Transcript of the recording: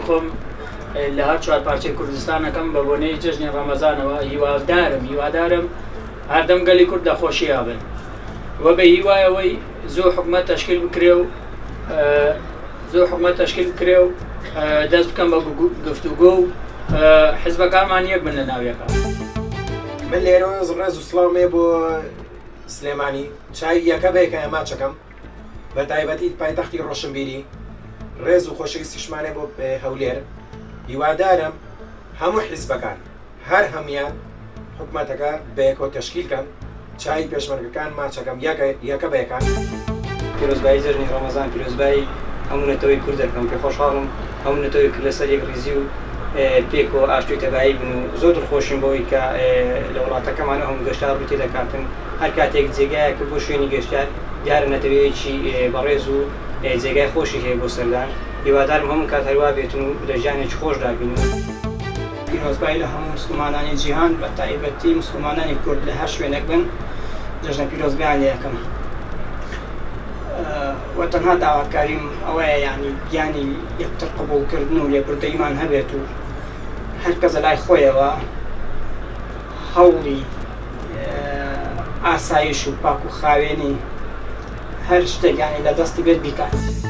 خۆم لە هەر چوار پارچەی کوردستانەکەم بە بۆنەی جژنی ڕەمەزانەوە هیوادارم هەردەم گەلی کورد دەخۆشی یابن وە بە هیوایەوەی زۆر حکومەت تەشکیل بکرێ و دەست بکەم بە گفتوگۆ و حیزبەکانمان یەک بن لە ناویەکە. من لێرە ڕێز و سڵامێ بۆ سلێمانی چای یەکە بێکە ئەماچەکەم بە تایبەتی پایتەختی ڕۆشنبیری ڕێز و خۆشەویستیشمانێ بۆ هەولێر هیوادارم هەموو حیزبەکان هەر هەمیان حکومەتەکە بەیەکەوە تەشکیلکەن چای پێشمەرگەکان ماچەکەم یەکە بەیەکان. پیرۆزبایی جژنی ڕەمەزان پیرۆزبایی هەموو نەتەوەی کورد دەکەم پێ خۆشحاڵم هەموو نەتەوەی کرد لەسەر یەک ڕیزی و پێک و ئاشتوی تەبایی بن و زۆر دڵخۆشین بەوەی کە لە وڵاتەکەمانە هەموو گەشتار ڕووی تێدەکاتن هەر کاتێک جێگایەکە بۆ شوێنی گەشتار دیارە نەتەوەیەکی بەڕێز و جێگای خۆشی هەیە بۆ سەردان هیوادارم هەموو کات هەروە بێتن و لە ژیانێکی خۆشدا بین. پیرۆزبایی لە هەموو مسلمانانی جیهان بە تایبەتی مسلمانانی کورد لە هەر شوێنێک بن جژنە پیرۆزبایان لێ یەکەم. و تەنها داواکاریم ئەوەیە یعنی گیانی یەکتر قبوڵکردن و لێبوردەیمان هەبێت و هەر کەس لای خۆیەوە هەوڵی ئاسایش و پاک و خاوێنی هەر شتێک یعنی لە دەستی بێت بیکات.